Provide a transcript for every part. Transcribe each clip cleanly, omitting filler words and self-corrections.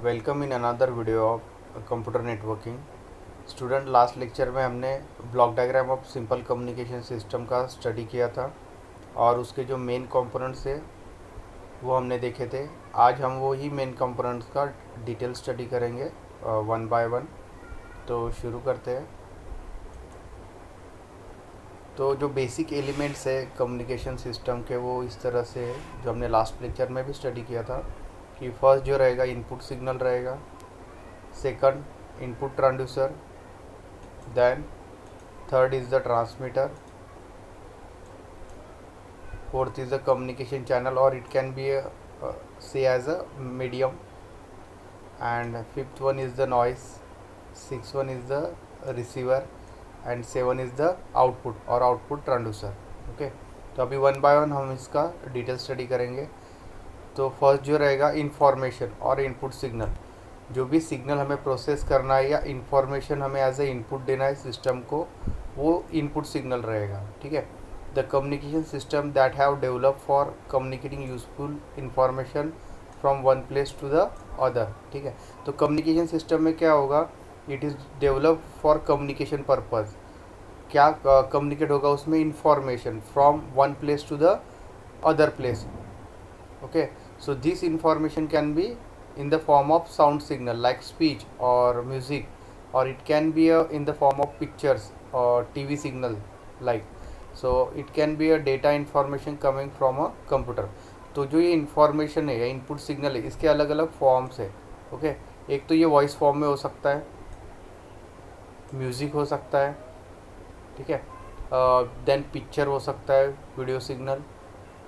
Welcome in another video of computer networking. Student, last lecture में हमने block diagram of simple communication system का study किया था और उसके जो मेन कंपोनेंट्स है वो हमने देखे थे। आज हम वो ही मेन कंपोनेंट्स का डिटेल स्टडी करेंगे वन बाय वन। तो शुरू करते हैं। तो जो बेसिक एलिमेंट्स है कम्युनिकेशन सिस्टम के वो इस तरह से है, जो हमने लास्ट लेक्चर में भी स्टडी किया था कि फर्स्ट जो रहेगा इनपुट सिग्नल रहेगा, second input transducer, then third is the transmitter, fourth is the communication channel और it can be say as a medium, and fifth one is the noise, sixth one is the receiver and seven is the output और output transducer. Okay, तो अभी one by one हम इसका detail study करेंगे। तो first जो रहेगा information और इनपुट सिग्नल। जो भी सिग्नल हमें प्रोसेस करना है या इंफॉर्मेशन हमें एज ए इनपुट देना है सिस्टम को, वो इनपुट सिग्नल रहेगा। ठीक है, the communication system that have develop for communicating useful information from one place to the other. ठीक है, तो कम्युनिकेशन सिस्टम में क्या होगा, it is develop for communication purpose. क्या कम्युनिकेट होगा उसमें, information from one place to the other place. Okay, so this information can be in the form of sound signal like speech or music, or it can be in the form of pictures or TV signal like, so it can be a data information coming from a computer। तो जो ये information है या input signal है इसके अलग अलग forms है। ओके, एक तो ये वॉइस फॉर्म में हो सकता है, म्यूज़िक हो सकता है, ठीक है, देन पिक्चर हो सकता है, वीडियो सिग्नल,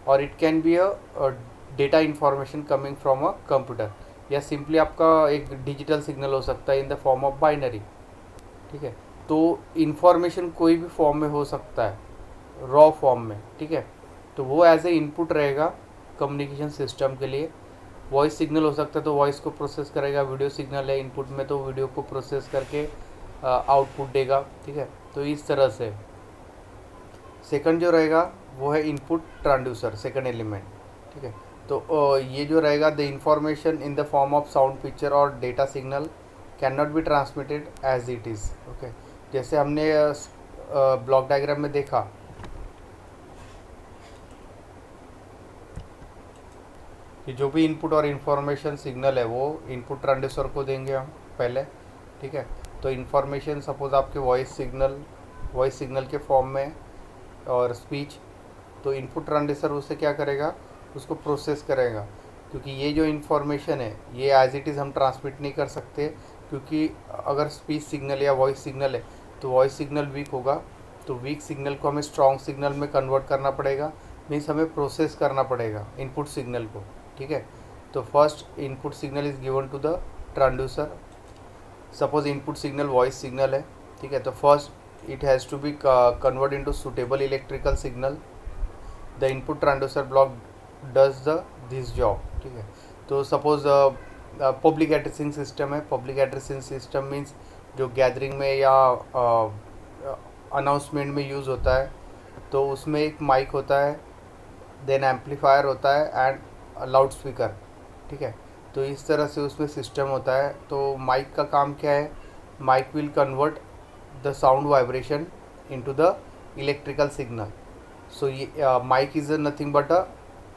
और it can be a data information coming from a computer, या सिंपली आपका एक डिजिटल सिग्नल हो सकता है इन द फॉर्म ऑफ बाइनरी। ठीक है, तो इंफॉर्मेशन कोई भी फॉर्म में हो सकता है, रॉ फॉर्म में। ठीक है, तो वो एज ए इनपुट रहेगा कम्युनिकेशन सिस्टम के लिए। वॉइस सिग्नल हो सकता है तो वॉइस को प्रोसेस करेगा, वीडियो सिग्नल है इनपुट में तो वीडियो को प्रोसेस करके आउटपुट देगा। ठीक है, तो इस तरह से। सेकंड जो रहेगा वो है इनपुट ट्रांसड्यूसर, सेकंड एलिमेंट। ठीक है, तो ये जो रहेगा, the information in the form of sound, picture और data signal can not be transmitted as it is. Okay, जैसे हमने ब्लॉक डायग्राम में देखा कि जो भी इनपुट और इन्फॉर्मेशन सिग्नल है वो इनपुट ट्रांसड्यूसर को देंगे हम पहले। ठीक है, तो इन्फॉर्मेशन सपोज आपके वॉइस सिग्नल के फॉर्म में और स्पीच, तो इनपुट ट्रांसड्यूसर उसे क्या करेगा, उसको प्रोसेस करेगा। क्योंकि ये जो इन्फॉर्मेशन है ये एज इट इज़ हम ट्रांसमिट नहीं कर सकते, क्योंकि अगर स्पीच सिग्नल या वॉइस सिग्नल है तो वॉइस सिग्नल वीक होगा, तो वीक सिग्नल को हमें स्ट्रॉन्ग सिग्नल में कन्वर्ट करना पड़ेगा, मीन्स हमें प्रोसेस करना पड़ेगा इनपुट सिग्नल को। ठीक है, तो first input signal is given to the transducer. Suppose input signal voice signal है, ठीक है, तो first it has to be convert into suitable electrical signal. The input transducer block does this job. ठीक है, तो सपोज पब्लिक एड्रेसिंग सिस्टम है। Public addressing system means जो gathering में या अनाउंसमेंट में यूज़ होता है, तो उसमें एक माइक होता है, देन एम्पलीफायर होता है एंड लाउड स्पीकर। ठीक है, तो इस तरह से उसमें सिस्टम होता है। तो माइक का काम क्या है, mic will convert the sound vibration into the electrical signal. So mic is nothing but a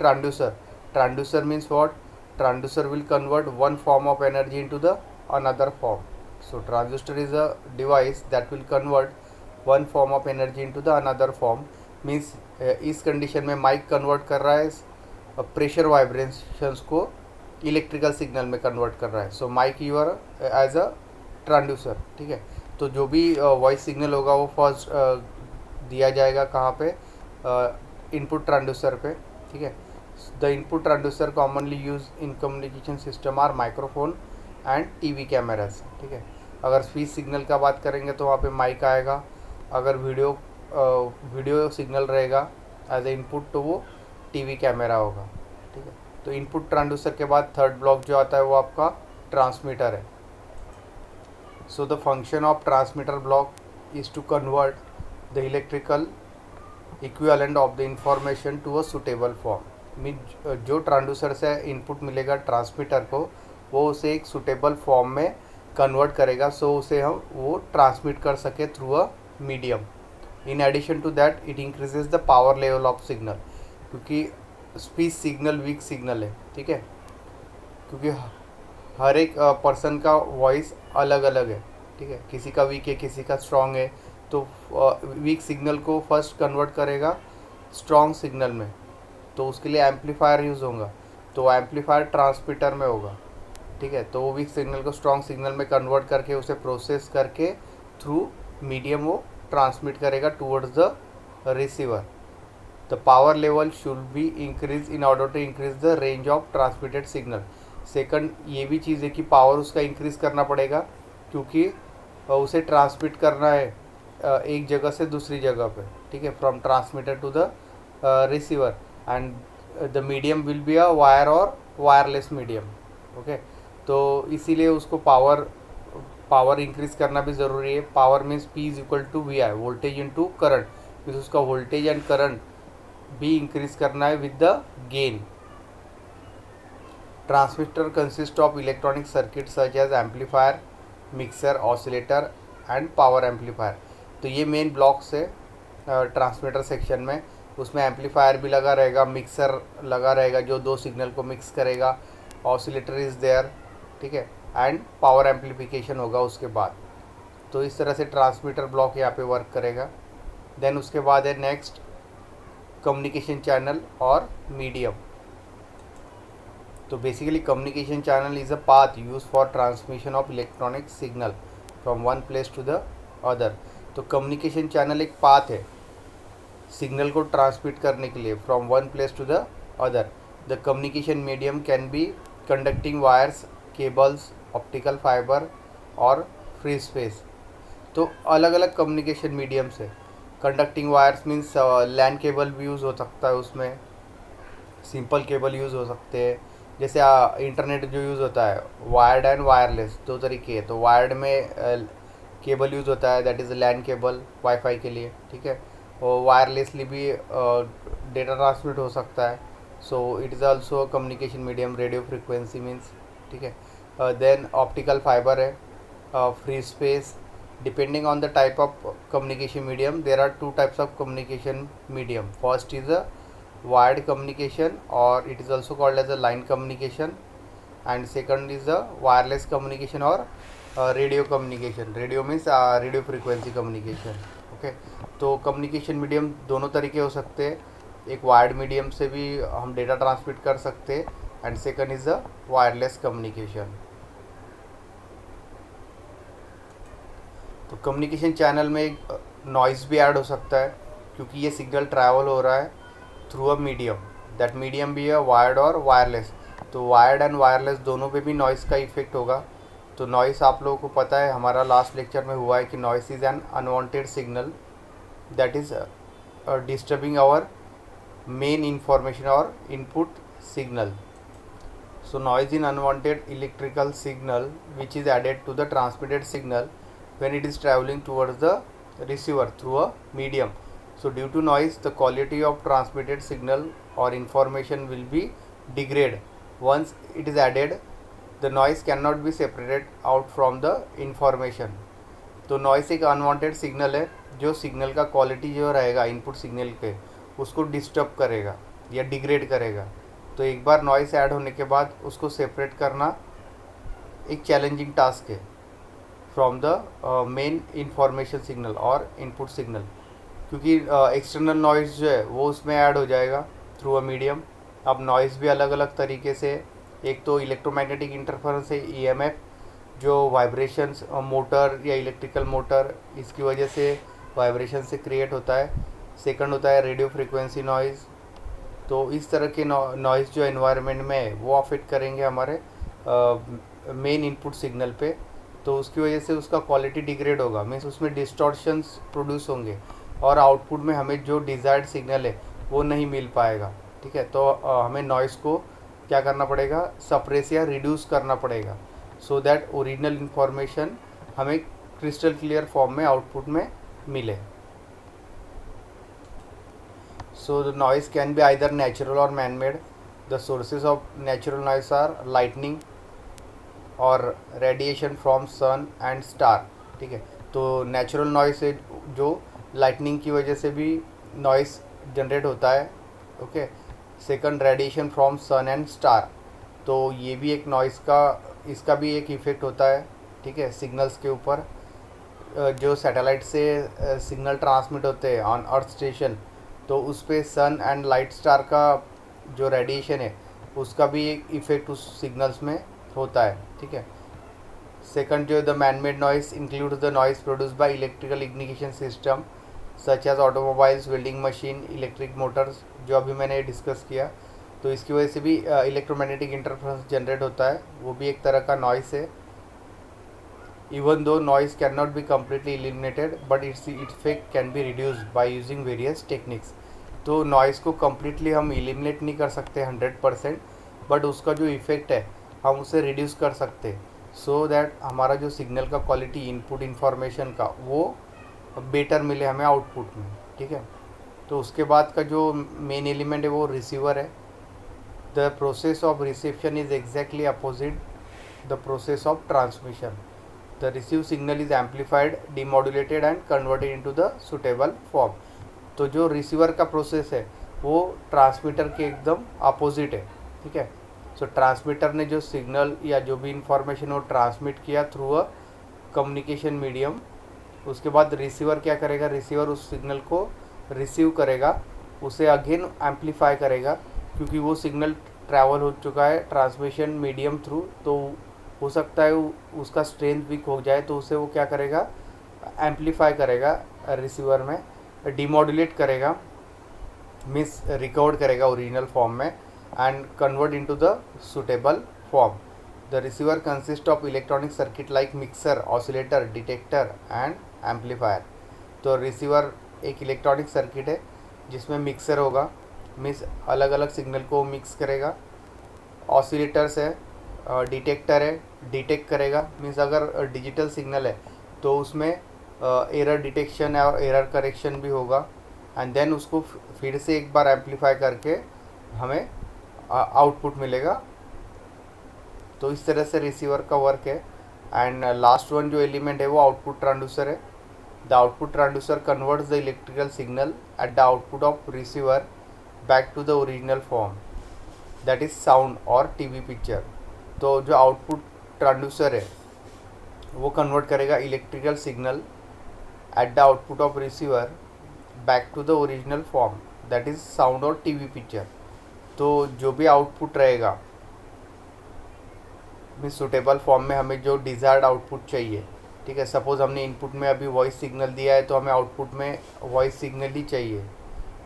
transducer. Transducer means what? Transducer will convert one form of energy into the another form. So transducer is a device that will convert one form of energy into the another form. Means इस condition में mic convert कर रहा है pressure vibrations को electrical signal में convert कर रहा है। So mic you are as a transducer. ठीक है, तो जो भी वॉइस सिग्नल होगा वो फर्स्ट दिया जाएगा कहाँ पे, इनपुट ट्रांसड्यूसर पे। ठीक है, the input transducer commonly use in communication system are microphone and TV cameras. ठीक है, अगर स्पीच सिग्नल का बात करेंगे तो वहाँ पे माइक आएगा। अगर वीडियो सिग्नल रहेगा एज ए इनपुट तो वो टीवी कैमरा होगा। ठीक है, तो इनपुट ट्रांसड्यूसर के बाद थर्ड ब्लॉक जो आता है वो आपका ट्रांसमीटर है। So the function of transmitter block is to convert the electrical equivalent of the information to a suitable form. Mean जो ट्रांसड्यूसर से इनपुट मिलेगा ट्रांसमीटर को, वो उसे एक सुटेबल फॉर्म में कन्वर्ट करेगा, सो उसे हम वो ट्रांसमिट कर सके through a medium. In addition to that it increases the power level of signal, क्योंकि स्पीच सिग्नल वीक सिग्नल है, ठीक है, क्योंकि हर एक पर्सन का वॉइस अलग अलग है, ठीक है, किसी का वीक है किसी का स्ट्रॉन्ग है, तो वीक सिग्नल को फर्स्ट कन्वर्ट करेगा स्ट्रॉन्ग सिग्नल में, तो उसके लिए एम्पलीफायर यूज़ होगा, तो एम्पलीफायर ट्रांसमीटर में होगा, ठीक है, तो वो वीक सिग्नल को स्ट्रॉन्ग सिग्नल में कन्वर्ट करके उसे प्रोसेस करके थ्रू मीडियम वो ट्रांसमिट करेगा towards the receiver. The power level should be increase in order to increase the range of transmitted signal. Second ये भी चीज़ है कि पावर उसका इंक्रीज करना पड़ेगा, क्योंकि उसे ट्रांसमिट करना है एक जगह से दूसरी जगह पे, ठीक है, from transmitter to the receiver, and the medium will be a wire और वायरलेस मीडियम, ओके। तो इसीलिए उसको पावर इंक्रीज करना भी ज़रूरी है। Power means P is equal to VI, voltage into current, means उसका वोल्टेज एंड करंट भी इंक्रीज करना है with the gain. Transmitter consist of electronic circuit such as amplifier, mixer, oscillator and power amplifier. तो ये main blocks है transmitter section में। उसमें amplifier भी लगा रहेगा, मिक्सर लगा रहेगा जो दो सिग्नल को मिक्स करेगा, ऑसिलेटर इज़ देयर, ठीक है, एंड पावर एम्पलीफिकेशन होगा उसके बाद। तो इस तरह से ट्रांसमीटर ब्लॉक यहाँ पे वर्क करेगा। देन उसके बाद है नेक्स्ट कम्युनिकेशन चैनल और मीडियम। तो basically communication channel is a path use for transmission of electronic signal from one place to the other. तो कम्युनिकेशन चैनल एक पाथ है सिग्नल को ट्रांसमिट करने के लिए from one place to the other. The communication medium can be conducting wires, cables, optical fibre और free space. तो अलग अलग कम्युनिकेशन मीडियम्स है। Conducting wires means LAN cable भी यूज़ हो सकता है, उसमें सिंपल केबल यूज़ हो सकते हैं। जैसे इंटरनेट जो यूज़ होता है वायर्ड एंड वायरलेस, दो तरीके है। तो वायर्ड में केबल यूज़ होता है, that is LAN cable wifi के लिए, ठीक है, और वायरलेसली भी डेटा ट्रांसमिट हो सकता है। So it is also communication medium, radio frequency means, ठीक है। देन ऑप्टिकल फाइबर है, free space. Depending on the type of communication medium, there are two types of communication medium. First is a wired communication, or it is also called as a line communication, and second is a wireless communication or radio communication. Radio means radio frequency communication, okay. तो communication medium दोनों तरीके हो सकते हैं। एक wired medium से भी हम डेटा ट्रांसमिट कर सकते हैं, and second is a wireless communication. तो कम्युनिकेशन चैनल में एक नॉइज़ भी ऐड हो सकता है, क्योंकि ये सिग्नल ट्रैवल हो रहा है through a medium, that medium भी है वायर्ड और वायरलेस। तो वायर्ड एंड वायरलेस दोनों पे भी नॉइज़ का इफेक्ट होगा। तो नॉइज़ आप लोगों को पता है, हमारा लास्ट लेक्चर में हुआ है कि noise is an unwanted signal that is disturbing our main information और input signal. So noise in unwanted electrical signal which is added to the transmitted signal when it is traveling towards the receiver through a medium. So due to noise, the quality of transmitted signal or information will be degraded. Once it is added, the noise cannot be separated out from the information. तो noise एक unwanted signal है जो signal का quality जो रहेगा input signal के उसको disturb करेगा या डिग्रेड करेगा। तो एक बार नॉइस ऐड होने के बाद उसको सेपरेट करना एक चैलेंजिंग टास्क है from the main information signal और इनपुट सिग्नल, क्योंकि एक्सटर्नल नॉइस जो है वो उसमें ऐड हो जाएगा थ्रू अ मीडियम। अब नॉइस भी अलग अलग तरीके से, एक तो इलेक्ट्रोमैग्नेटिक इंटरफेरेंस है EMF, जो वाइब्रेशंस मोटर या इलेक्ट्रिकल मोटर इसकी वजह से वाइब्रेशन से क्रिएट होता है। सेकंड होता है रेडियो फ्रिक्वेंसी नॉइज़। तो इस तरह के नॉइज़ जो एनवायरनमेंट में है वो अफेक्ट करेंगे हमारे मेन इनपुट सिग्नल पे, तो उसकी वजह से उसका क्वालिटी डिग्रेड होगा, मीन्स उसमें डिस्टॉर्शंस प्रोड्यूस होंगे और आउटपुट में हमें जो डिज़ायर्ड सिग्नल है वो नहीं मिल पाएगा, ठीक है। तो हमें नॉइज़ को क्या करना पड़ेगा, सप्रेस या रिड्यूस करना पड़ेगा, सो दैट ओरिजिनल इन्फॉर्मेशन हमें क्रिस्टल क्लियर फॉर्म में आउटपुट में मिले। So the noise can be either natural or man-made. The sources of natural noise are lightning, और radiation from sun and star, ठीक है। तो नेचुरल नॉइस है जो लाइटनिंग की वजह से भी नॉइस जनरेट होता है, okay. Second, radiation from sun and star, तो ये भी एक नॉइस का, इसका भी एक इफ़ेक्ट होता है, ठीक है, सिग्नल्स के ऊपर। जो सैटेलाइट से सिग्नल ट्रांसमिट होते हैं ऑन अर्थ स्टेशन, तो उस पर सन एंड लाइट स्टार का जो रेडिएशन है उसका भी एक इफ़ेक्ट उस सिग्नल्स में होता है, ठीक है। सेकंड जो the man made noise include the noise produce by electrical ignition system such as automobiles, welding machine, electric motors, जो अभी मैंने डिस्कस किया। तो इसकी वजह से भी इलेक्ट्रोमैग्नेटिक इंटरफेरेंस जनरेट होता है, वो भी एक तरह का नॉइस है। Even though noise cannot be completely eliminated, but its effect can be reduced by using various techniques. तो नॉइस को कम्प्लीटली हम एलिमिनेट नहीं कर सकते 100%, बट उसका जो इफ़ेक्ट है हम उसे रिड्यूस कर सकते, सो दैट हमारा जो सिग्नल का क्वालिटी, इनपुट इन्फॉर्मेशन का, वो बेटर मिले हमें आउटपुट में, ठीक है। तो उसके बाद का जो मेन एलिमेंट है वो रिसीवर है। The process of reception is exactly opposite the process of transmission. The received signal is amplified, demodulated and converted into the suitable form. तो जो रिसीवर का प्रोसेस है वो ट्रांसमीटर के एकदम अपोजिट है, ठीक है। सो ट्रांसमीटर ने जो सिग्नल या जो भी इंफॉर्मेशन वो ट्रांसमिट किया थ्रू अ कम्युनिकेशन मीडियम, उसके बाद रिसीवर क्या करेगा, रिसीवर उस सिग्नल को रिसीव करेगा, उसे अगेन एम्पलीफाई करेगा, क्योंकि वो सिग्नल ट्रैवल हो चुका है ट्रांसमिशन मीडियम थ्रू, तो हो सकता है उसका स्ट्रेंथ वीक हो जाए, तो उसे वो क्या करेगा, एम्पलीफाई करेगा रिसीवर में, डिमॉड्यूलेट करेगा, मीन्स रिकवर्ड करेगा ओरिजिनल फॉर्म में, and convert into the suitable form. The receiver consist of electronic circuit like mixer, oscillator, detector and amplifier. तो रिसीवर एक इलेक्ट्रॉनिक सर्किट है जिसमें मिक्सर होगा, मीन्स अलग अलग सिग्नल को मिक्स करेगा, ऑसिलेटर्स है, डिटेक्टर है, डिटेक्ट करेगा, मीन्स अगर डिजिटल सिग्नल है तो उसमें एरर डिटेक्शन और एरर करेक्शन भी होगा, एंड देन उसको फिर से एक बार एम्पलीफाई करके हमें आउटपुट मिलेगा। तो इस तरह से रिसीवर का वर्क है। एंड लास्ट वन जो एलिमेंट है वो आउटपुट ट्रांसड्यूसर है। The output transducer converts the electrical signal at the output of receiver back to the original form, that is sound और टीवी पिक्चर। तो जो आउटपुट ट्रांसड्यूसर है वो कन्वर्ट करेगा electrical signal at the output of receiver back to the original form, that is sound और TV picture. तो जो भी आउटपुट रहेगा मीन्स सुटेबल फॉर्म में हमें जो डिज़ायर्ड आउटपुट चाहिए, ठीक है। सपोज़ हमने इनपुट में अभी वॉइस सिग्नल दिया है तो हमें आउटपुट में वॉइस सिग्नल ही चाहिए,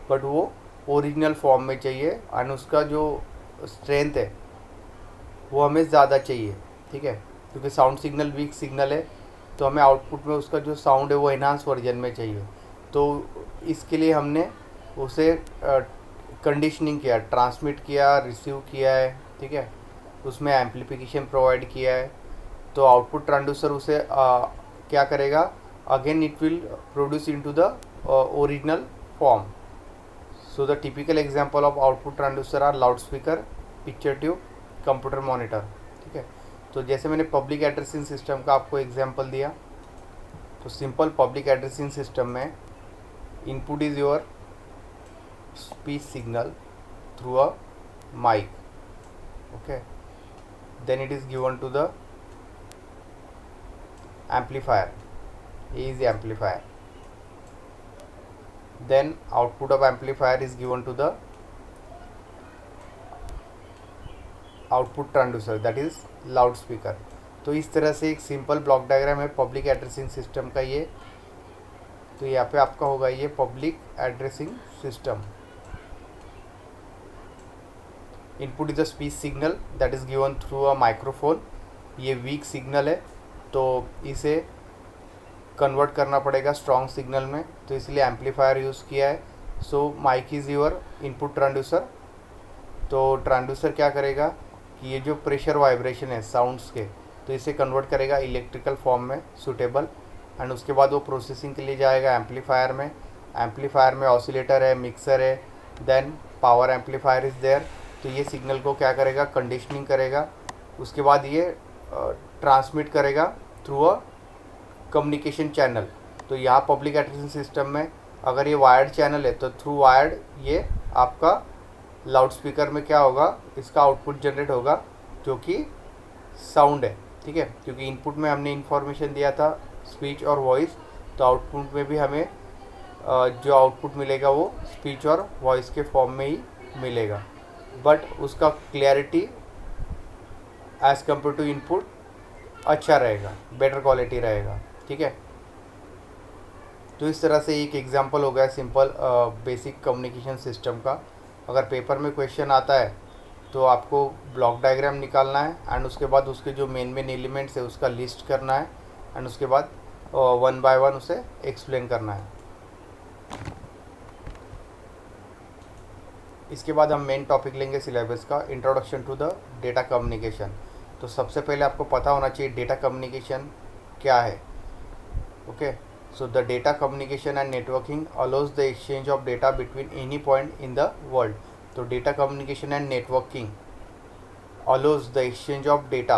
बट वो ओरिजिनल फॉर्म में चाहिए, एंड उसका जो स्ट्रेंथ है वो हमें ज़्यादा चाहिए, ठीक है, क्योंकि साउंड सिग्नल वीक सिग्नल है, तो हमें आउटपुट में उसका जो साउंड है वो एनहांस वर्जन में चाहिए। तो इसके लिए हमने उसे कंडीशनिंग किया, ट्रांसमिट किया, रिसीव किया है, ठीक है, उसमें एम्पलीफिकेशन प्रोवाइड किया है। तो आउटपुट ट्रांसड्यूसर उसे क्या करेगा, again it will produce into the original form. So the typical example of output transducer are loud speaker, picture tube, computer monitor, ठीक है। तो जैसे मैंने पब्लिक एड्रेसिंग सिस्टम का आपको एग्जांपल दिया, तो सिंपल पब्लिक एड्रेसिंग सिस्टम में input is your speech signal through a mic, okay, then it is given to the amplifier, A is the amplifier, then output of amplifier is given to the output transducer, that is loud speaker. तो इस तरह से एक simple block diagram है public addressing system का ये। तो यहाँ पे आपका होगा ये public addressing system. Input is a speech signal that is given through a microphone. ये वीक सिग्नल है तो इसे कन्वर्ट करना पड़ेगा स्ट्रॉन्ग सिग्नल में, तो इसलिए एम्पलीफायर यूज़ किया है। So mic is your input transducer. तो ट्रांसड्यूसर क्या करेगा कि ये जो प्रेशर वाइब्रेशन है साउंड्स के, तो इसे कन्वर्ट करेगा इलेक्ट्रिकल फॉर्म में सुटेबल, एंड उसके बाद वो प्रोसेसिंग के लिए जाएगा एम्पलीफायर में। एम्पलीफायर में ऑसिलेटर है, मिक्सर है, then power amplifier is there. तो ये सिग्नल को क्या करेगा, कंडीशनिंग करेगा। उसके बाद ये ट्रांसमिट करेगा थ्रू अ कम्युनिकेशन चैनल। तो यहाँ पब्लिक एड्रेसिंग सिस्टम में अगर ये वायर्ड चैनल है तो थ्रू वायर्ड ये आपका लाउड स्पीकर में क्या होगा, इसका आउटपुट जनरेट होगा जो कि साउंड है, ठीक है। क्योंकि इनपुट में हमने इंफॉर्मेशन दिया था स्पीच और वॉइस, तो आउटपुट में भी हमें जो आउटपुट मिलेगा वो स्पीच और वॉइस के फॉर्म में ही मिलेगा, बट उसका clarity as compare to input अच्छा रहेगा, बेटर क्वालिटी रहेगा, ठीक है। तो इस तरह से एक एग्जांपल हो गया सिंपल बेसिक कम्युनिकेशन सिस्टम का। अगर पेपर में क्वेश्चन आता है तो आपको ब्लॉक डायग्राम निकालना है एंड उसके बाद उसके जो मेन एलिमेंट्स है उसका लिस्ट करना है एंड उसके बाद वन बाय वन उसे एक्सप्लेन करना है। इसके बाद हम मेन टॉपिक लेंगे सिलेबस का, introduction to the data communication. तो सबसे पहले आपको पता होना चाहिए डेटा कम्युनिकेशन क्या है। Okay, so the data communication and networking allows the exchange of data between any point in the world. तो data communication and networking allows the exchange of data,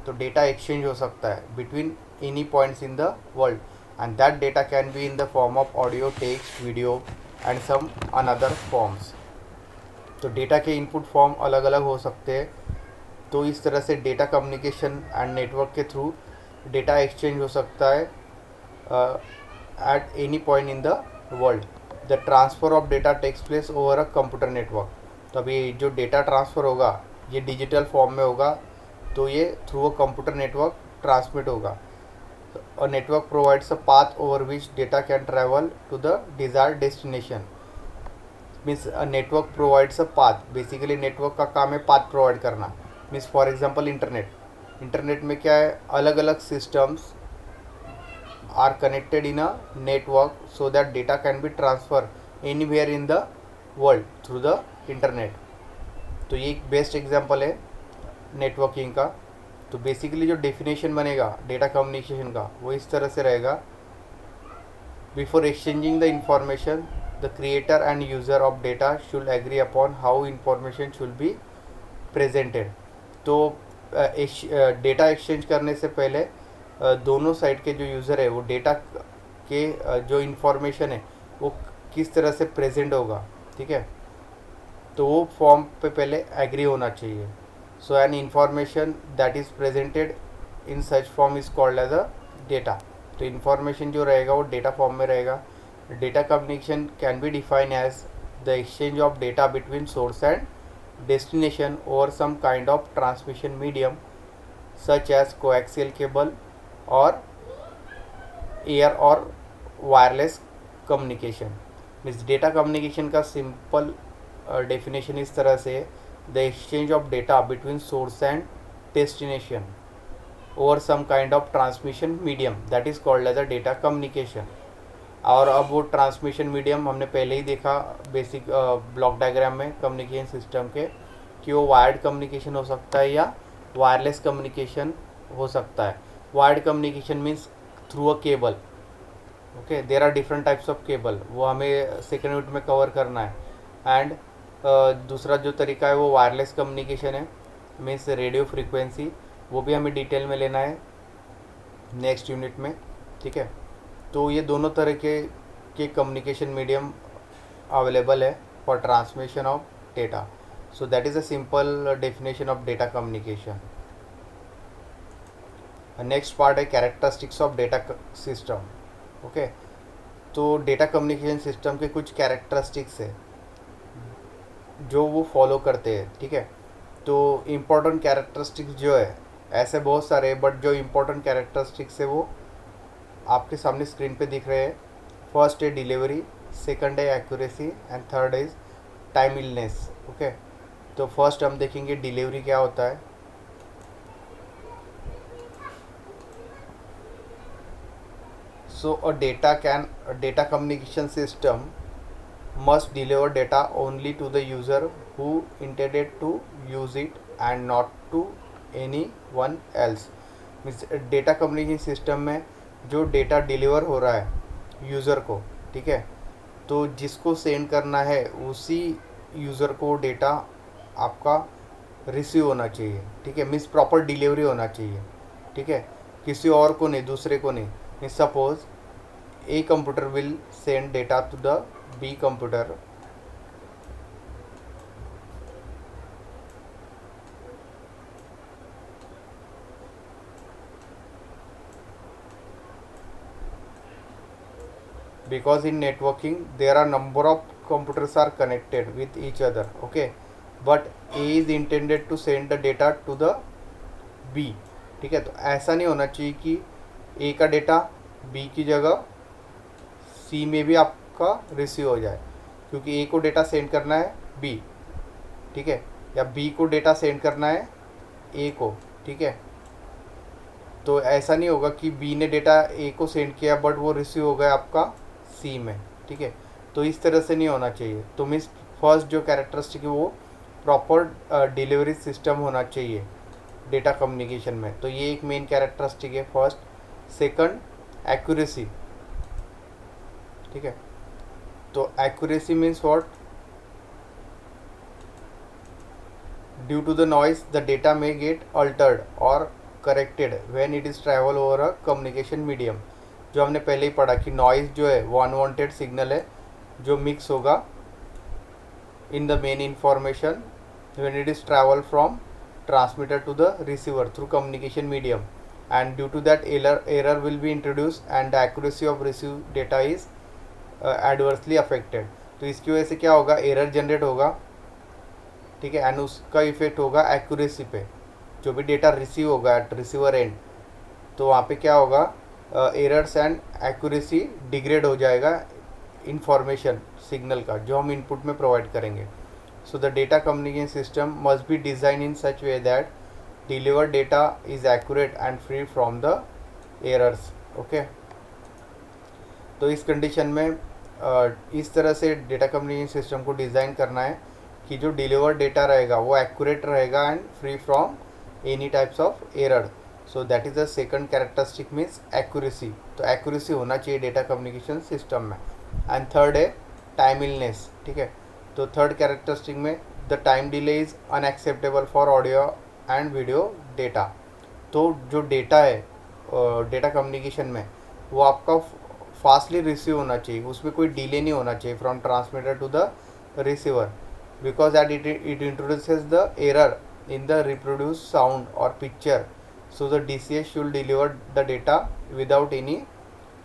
तो डेटा एक्सचेंज हो सकता है between any points in the world and that data can be in the form of audio, text, video and some another forms. तो data के input form अलग अलग हो सकते हैं। तो इस तरह से डेटा कम्युनिकेशन एंड नेटवर्क के थ्रू डेटा एक्सचेंज हो सकता है at any point in the world. The transfer of data takes place over a computer network. तो अभी जो डेटा ट्रांसफ़र होगा ये डिजिटल फॉर्म में होगा, तो ये through a computer network transmit होगा। A network provides a path over which data can travel to the desired destination. Means network provides a path, basically network का काम है पाथ प्रोवाइड करना। मीन्स फॉर एग्जांपल इंटरनेट में क्या है, अलग अलग systems are connected in a network so that data can be transfer anywhere in the world through the internet. तो ये एक बेस्ट एग्जांपल है नेटवर्किंग का। तो बेसिकली जो डेफिनेशन बनेगा डेटा कम्युनिकेशन का वो इस तरह से रहेगा, before exchanging the information the creator and user of data should agree upon how information should be presented. तो डेटा एक्सचेंज करने से पहले दोनों साइड के जो यूज़र है वो डेटा के जो इंफॉर्मेशन है वो किस तरह से प्रेजेंट होगा, ठीक है। तो वो फॉर्म पे पहले एग्री होना चाहिए। So an information that is presented in such form is called as a data. तो इन्फॉर्मेशन जो रहेगा वो डेटा फॉर्म में रहेगा। Data communication can be define as the exchange of data between source and destination over some kind of transmission medium such as coaxial cable or air or wireless communication। Means data communication का simple definition इस तरह से, the exchange of data between source and destination over some kind of transmission medium that is called as a data communication. और अब वो transmission medium हमने पहले ही देखा बेसिक ब्लॉक डायग्राम में कम्युनिकेशन सिस्टम के, कि वो वायर्ड कम्युनिकेशन हो सकता है या वायरलेस कम्युनिकेशन हो सकता है। Wired communication means through a cable. Okay, there are different types of cable, वो हमें सेकेंड यूनिट में कवर करना है। एंड दूसरा जो तरीका है वो वायरलेस कम्युनिकेशन है, मीन्स रेडियो फ्रीक्वेंसी, वो भी हमें डिटेल में लेना है नेक्स्ट यूनिट में, ठीक है। तो ये दोनों तरह के कम्युनिकेशन मीडियम अवेलेबल है for transmission of data. So that is a simple definition of data communication. Next part है characteristics of data system. Okay, तो डेटा कम्युनिकेशन सिस्टम के कुछ कैरेक्टरिस्टिक्स है जो वो फॉलो करते हैं, ठीक है। तो इम्पोर्टेंट कैरेक्टरिस्टिक्स जो है ऐसे बहुत सारे, बट जो इम्पोर्टेंट कैरेक्टरिस्टिक्स है वो आपके सामने स्क्रीन पे दिख रहे हैं। फर्स्ट है डिलीवरी, सेकंड है accuracy and third is timeliness. Okay, तो फर्स्ट हम देखेंगे डिलीवरी क्या होता है। So a data communication system must deliver data only to the user who intended to use it and not to anyone else। Means data communication system में जो data deliver हो रहा है यूज़र को, ठीक है, तो जिसको सेंड करना है उसी यूज़र को डेटा आपका रिसीव होना चाहिए, ठीक है। मीन्स प्रॉपर डिलीवरी होना चाहिए। ठीक है, किसी और को नहीं, दूसरे को नहीं। Suppose A computer will send data to the B computer, because in networking there are number of computers are connected with each other, okay, but A is intended to send the data to the B, ठीक है। तो ऐसा नहीं होना चाहिए कि A का data B की जगह C में भी आपका रिसीव हो जाए, क्योंकि A को डेटा सेंड करना है B, ठीक है, या B को डेटा सेंड करना है A को, ठीक है। तो ऐसा नहीं होगा कि B ने डेटा A को सेंड किया बट वो रिसीव हो गया आपका C में, ठीक है। तो इस तरह से नहीं होना चाहिए। तो मीन्स फर्स्ट जो कैरेक्टरिस्टिक है वो प्रॉपर डिलीवरी सिस्टम होना चाहिए डेटा कम्युनिकेशन में। तो ये एक मेन कैरेक्टरिस्टिक है फर्स्ट। सेकंड, एक्यूरेसी, ठीक है। तो accuracy means what? Due to the noise the data may get altered और corrected when it is travel over a communication medium. जो हमने पहले ही पढ़ा कि नॉइज़ जो है वो अनवांटेड सिग्नल है जो मिक्स होगा in the main information when it is travel from transmitter to the receiver through communication medium, and due to that error will be introduce and the accuracy of receive data is adversely affected. तो इसकी वजह से क्या होगा? Error generate होगा, ठीक है, and उसका इफेक्ट होगा एक्यूरेसी पे। जो भी डेटा रिसीव होगा एट रिसीवर एंड, तो वहाँ पे क्या होगा? एरर्स एंड एक्यूरेसी डिग्रेड हो जाएगा इंफॉर्मेशन सिग्नल का जो हम इनपुट में प्रोवाइड करेंगे। सो the data communication system must be design in such way that delivered data is accurate and free from the errors, okay. तो इस कंडीशन में इस तरह से डेटा कम्युनिकेशन सिस्टम को डिज़ाइन करना है कि जो डिलीवर्ड डेटा रहेगा वो एक्यूरेट रहेगा and free from any types of error. So that is the second characteristic means accuracy. तो एक्यूरेसी होना चाहिए डेटा कम्युनिकेशन सिस्टम में। एंड थर्ड है टाइमलीनेस, ठीक है। तो थर्ड कैरेक्टरिस्टिक में the time delay is unacceptable for audio and video data. तो जो डेटा है डेटा कम्युनिकेशन में वो आपका फास्टली रिसीव होना चाहिए, उसमें कोई डिले नहीं होना चाहिए from transmitter to the receiver, because that it introduces the error in the reproduced sound or picture, so the DCS should deliver the data without any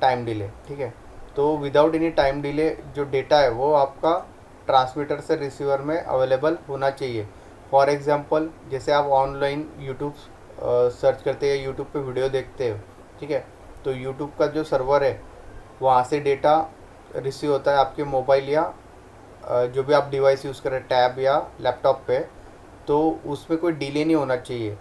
time delay, ठीक है। तो विदाउट एनी टाइम डिले जो data है वो आपका transmitter से receiver में available होना चाहिए। फॉर एग्जांपल, जैसे आप ऑनलाइन यूट्यूब सर्च करते हैं, यूट्यूब पे वीडियो देखते हो, ठीक है, तो यूट्यूब का जो सर्वर है वहाँ से डेटा रिसीव होता है आपके मोबाइल या जो भी आप डिवाइस यूज़ करें, टैब या लैपटॉप पे, तो उसमें कोई डिले नहीं होना चाहिए।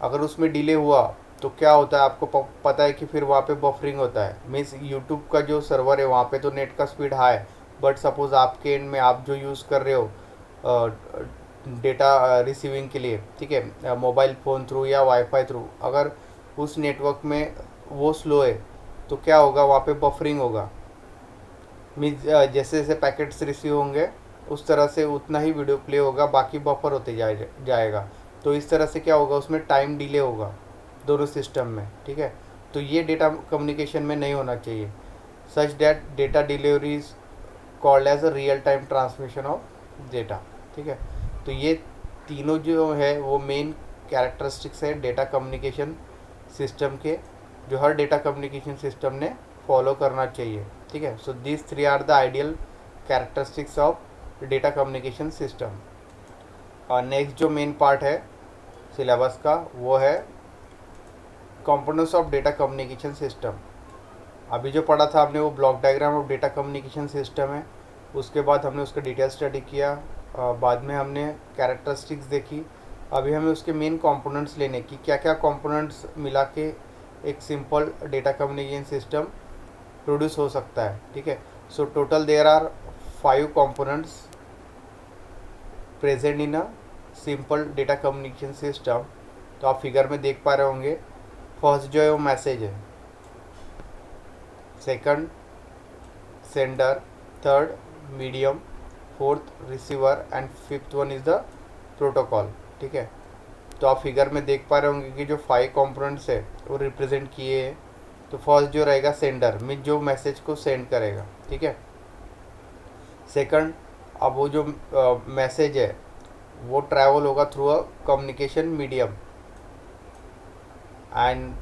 अगर उसमें डिले हुआ तो क्या होता है आपको पता है कि फिर वहाँ पे बफरिंग होता है। मीन्स यूट्यूब का जो सर्वर है वहाँ पे तो नेट का स्पीड हाई, बट सपोज़ आपके एंड में आप जो यूज़ कर रहे हो डेटा रिसीविंग के लिए, ठीक है, मोबाइल फ़ोन थ्रू या वाईफाई थ्रू, अगर उस नेटवर्क में वो स्लो है तो क्या होगा? वहाँ पे बफरिंग होगा। मीन्स जैसे जैसे पैकेट्स रिसीव होंगे उस तरह से उतना ही वीडियो प्ले होगा, बाकी बफर होते जाएगा। तो इस तरह से क्या होगा? उसमें टाइम डिले होगा दोनों सिस्टम में, ठीक है। तो ये डेटा कम्युनिकेशन में नहीं होना चाहिए। Such that data delivery is called as a real time transmission of data, ठीक है। तो ये तीनों जो है वो मेन कैरेक्टरिस्टिक्स है डेटा कम्युनिकेशन सिस्टम के, जो हर डेटा कम्युनिकेशन सिस्टम ने फॉलो करना चाहिए, ठीक है। So this three are the ideal characteristics of data communication system. और नेक्स्ट जो मेन पार्ट है सिलेबस का वो है components of data communication system. अभी जो पढ़ा था आपने वो block diagram of data communication system है, उसके बाद हमने उसका डिटेल स्टडी किया, बाद में हमने कैरेक्टरिस्टिक्स देखी। अभी हमें उसके मेन कंपोनेंट्स लेने की, क्या क्या कंपोनेंट्स मिला के एक simple data communication system produce हो सकता है, ठीक है। So total there are 5 components present in a simple data communication system. तो आप फिगर में देख पा रहे होंगे। फर्स्ट जो है वो मैसेज है, second sender, third medium, fourth receiver and fifth one is the protocol, ठीक है। तो आप फिगर में देख पा रहे होंगे कि जो 5 कंपोनेंट्स है वो रिप्रेजेंट किए हैं। तो फर्स्ट जो रहेगा सेंडर, मीन जो मैसेज को सेंड करेगा, ठीक है। सेकंड, अब वो जो मैसेज है वो ट्रैवल होगा through a communication medium. And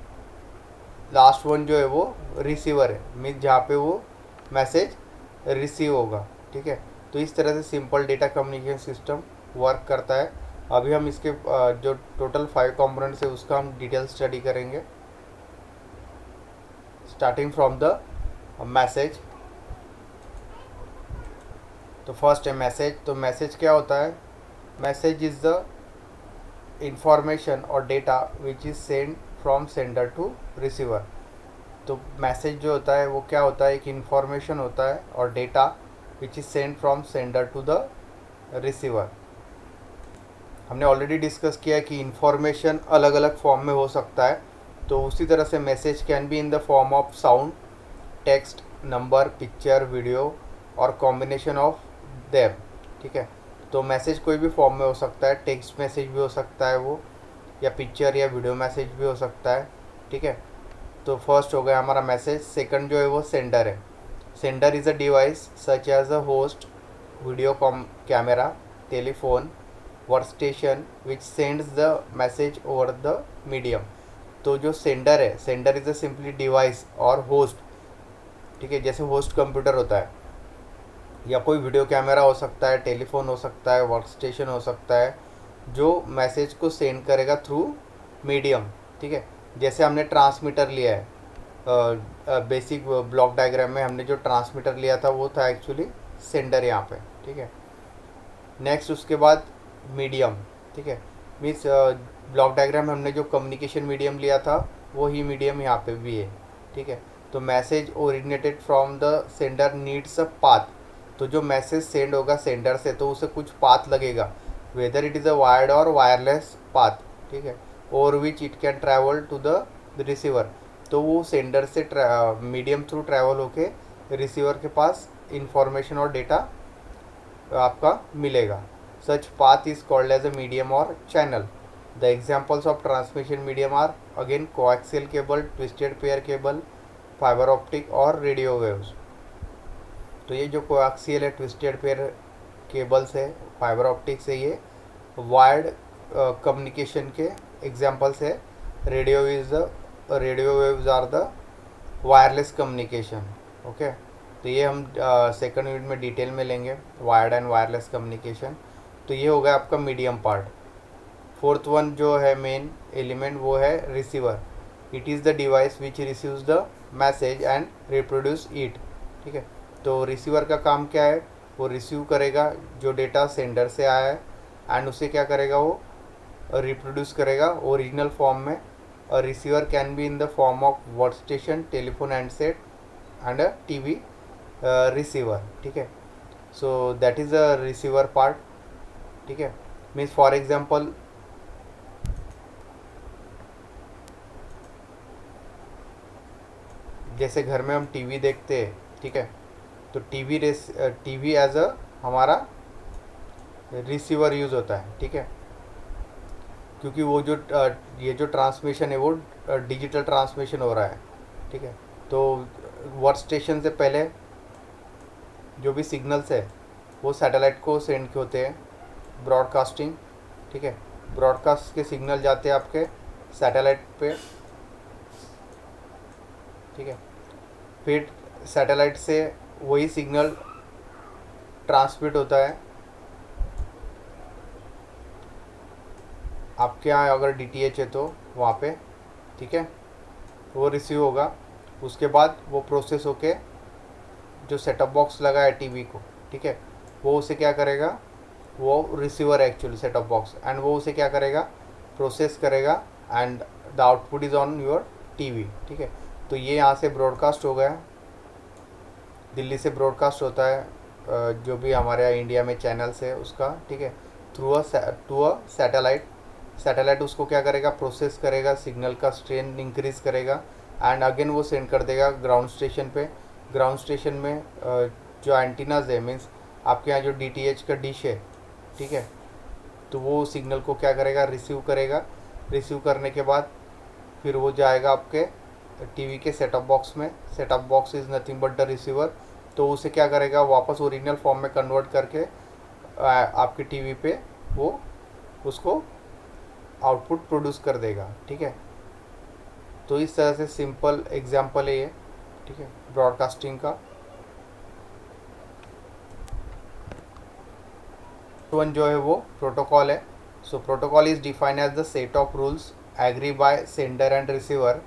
last one जो है वो रिसीवर है, मीन जहाँ पे वो मैसेज रिसीव होगा, ठीक है। तो इस तरह से simple data communication system work करता है। अभी हम इसके जो टोटल 5 कंपोनेंट्स है उसका हम डिटेल स्टडी करेंगे, स्टार्टिंग फ्रॉम द मैसेज। तो फर्स्ट है मैसेज। तो मैसेज क्या होता है? मैसेज इज़ द इंफॉर्मेशन और data which is send from sender to receiver. तो मैसेज जो होता है वो क्या होता है? एक इंफॉर्मेशन होता है और data which is send from sender to the receiver. हमने ऑलरेडी डिस्कस किया है कि इंफॉर्मेशन अलग अलग फॉर्म में हो सकता है। तो उसी तरह से message can be in the form of sound, text, number, picture, video और कॉम्बिनेशन ऑफ देम, ठीक है। तो मैसेज कोई भी फॉर्म में हो सकता है, टेक्स्ट मैसेज भी हो सकता है वो, या पिक्चर या वीडियो मैसेज भी हो सकता है, ठीक है। तो फर्स्ट हो गया हमारा मैसेज। सेकंड जो है वो सेंडर है। Sender is a device such as a host, video camera, telephone, workstation which sends the message over the medium. तो जो सेंडर है, sender is a simply device और होस्ट, ठीक है। जैसे होस्ट कंप्यूटर होता है, या कोई वीडियो कैमरा हो सकता है, टेलीफोन हो सकता है, वर्कस्टेशन हो सकता है, जो मैसेज को सेंड करेगा थ्रू मीडियम, ठीक है। जैसे हमने ट्रांसमीटर लिया है, बेसिक ब्लॉक डायग्राम में हमने जो ट्रांसमीटर लिया था वो था एक्चुअली सेंडर यहाँ पे, ठीक है। नेक्स्ट उसके बाद मीडियम, ठीक है। मीन्स ब्लॉक डायग्राम में हमने जो कम्युनिकेशन मीडियम लिया था वो ही मीडियम यहाँ पे भी है, ठीक है। तो message originated from the sender needs a path. तो जो मैसेज सेंड होगा सेंडर से तो उसे कुछ पाथ लगेगा, whether it is a wired और वायरलेस पाथ, ठीक है, और which it can travel to the receiver. तो वो सेंडर से मीडियम थ्रू ट्रैवल होके रिसीवर के पास इंफॉर्मेशन और डेटा आपका मिलेगा। Such path is called as a medium और channel. The examples of transmission medium are again coaxial cable, twisted pair cable, fiber optic और रेडियो वेव्स। तो ये जो कोएक्सियल है, ट्विस्टेड पेयर केबल्स है, फाइबर ऑप्टिक्स है, ये वायर्ड कम्युनिकेशन के एग्जाम्पल्स है। Radio waves are the wireless communication, okay. तो ये हम सेकंड यूनिट में डिटेल में लेंगे, वायर्ड एंड वायरलेस कम्युनिकेशन। तो ये हो गया आपका मीडियम पार्ट। फोर्थ वन जो है मेन एलिमेंट वो है receiver. It is the device which receives the message and reproduce it, ठीक है। तो रिसीवर का काम क्या है? वो रिसीव करेगा जो डेटा सेंडर से आया है एंड उसे क्या करेगा? वो रिप्रोड्यूस करेगा ओरिजिनल फॉर्म में। और receiver can be in the form of work station, telephone handset and a TV receiver, ठीक है। सो that is a receiver part, ठीक है। मीन्स फॉर एग्जांपल जैसे घर में हम टीवी देखते हैं, ठीक है। तो टीवी एज अ हमारा रिसीवर यूज़ होता है, ठीक है, क्योंकि वो जो ये जो ट्रांसमिशन है वो डिजिटल ट्रांसमिशन हो रहा है, ठीक है। तो वर्क स्टेशन से पहले जो भी सिग्नल्स है वो सैटेलाइट को सेंड होते हैं, ब्रॉडकास्टिंग, ठीक है। ब्रॉडकास्ट के सिग्नल जाते हैं आपके सैटेलाइट पे, ठीक है। फिर सैटेलाइट से वही सिग्नल ट्रांसमिट होता है आपके यहाँ, अगर डीटीएच है तो वहाँ पे, ठीक है, वो रिसीव होगा। उसके बाद वो प्रोसेस होके जो सेटअप बॉक्स लगा है टीवी को, ठीक है, वो उसे क्या करेगा? वो रिसीवर है एक्चुअली सेटअप बॉक्स, एंड वो उसे क्या करेगा? प्रोसेस करेगा and the output is on your TV, ठीक है। तो ये यहाँ से ब्रॉडकास्ट हो गया, दिल्ली से ब्रॉडकास्ट होता है जो भी हमारे यहाँ इंडिया में चैनल्स है उसका, ठीक है, टू अ सैटेलाइट उसको क्या करेगा? प्रोसेस करेगा, सिग्नल का स्ट्रेंथ इंक्रीज़ करेगा एंड अगेन वो सेंड कर देगा ग्राउंड स्टेशन पे। ग्राउंड स्टेशन में जो एंटीनाज है, मीन्स आपके यहाँ जो डीटीएच का डिश है, ठीक है, तो वो सिग्नल को क्या करेगा, रिसीव करेगा। रिसीव करने के बाद फिर वो जाएगा आपके टीवी के सेटअप बॉक्स में। Setup box is nothing but the receiver. तो उसे क्या करेगा, वापस ओरिजिनल फॉर्म में कन्वर्ट करके आपके टीवी पे वो उसको आउटपुट प्रोड्यूस कर देगा। ठीक है, तो इस तरह से सिंपल एग्जांपल है ये। ठीक है, ब्रॉडकास्टिंग का। वन जो है वो प्रोटोकॉल है। So protocol is defined as the set of rules agree by sender and receiver.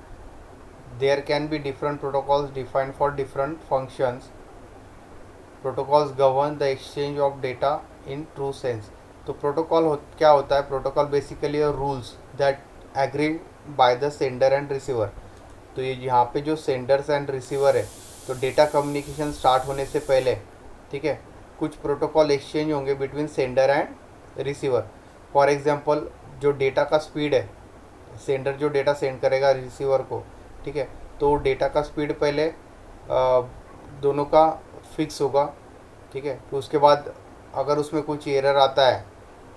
There can be different protocols defined for different functions. Protocols govern the exchange of data in true sense. तो protocol क्या होता है, protocol basically rules that agree by the sender and receiver. तो ये यहाँ पे जो Sanders and receiver है, तो डेटा कम्युनिकेशन स्टार्ट होने से पहले, ठीक है, कुछ प्रोटोकॉल एक्सचेंज होंगे between sender and receiver. For example जो डेटा का स्पीड है, सेंडर जो डेटा सेंड करेगा रिसीवर को, ठीक है, तो डेटा का स्पीड पहले दोनों का फिक्स होगा। ठीक है, तो उसके बाद अगर उसमें कुछ एरर आता है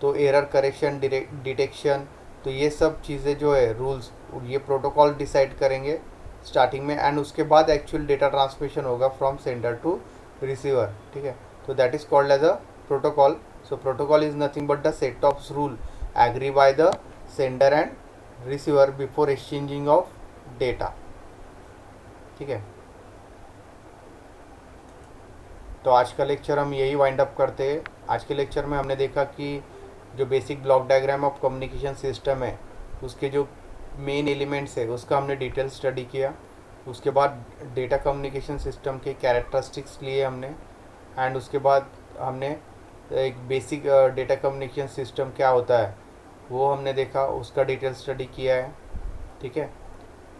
तो एरर करेक्शन, डिटेक्शन, तो ये सब चीज़ें जो है रूल्स, ये प्रोटोकॉल डिसाइड करेंगे स्टार्टिंग में। एंड उसके बाद एक्चुअल डेटा ट्रांसमिशन होगा फ्रॉम सेंडर टू रिसीवर। ठीक है, तो that is called as a protocol. So protocol is nothing but the set of rule agree by the sender and receiver before exchanging of data. ठीक है, तो आज का lecture हम यही वाइंड अप करते हैं। आज के लेक्चर में हमने देखा कि जो basic block diagram of communication system है, उसके जो मेन एलिमेंट्स है उसका हमने डिटेल स्टडी किया। उसके बाद डेटा कम्युनिकेशन सिस्टम के कैरेक्टरिस्टिक्स लिए हमने, एंड उसके बाद हमने एक बेसिक डेटा कम्युनिकेशन सिस्टम क्या होता है वो हमने देखा, उसका डिटेल स्टडी किया है। ठीक है,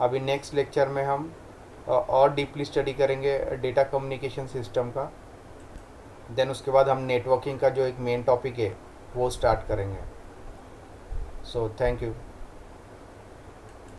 अभी नेक्स्ट लेक्चर में हम और डीपली स्टडी करेंगे डेटा कम्युनिकेशन सिस्टम का। देन उसके बाद हम नेटवर्किंग का जो एक मेन टॉपिक है वो स्टार्ट करेंगे। So thank you.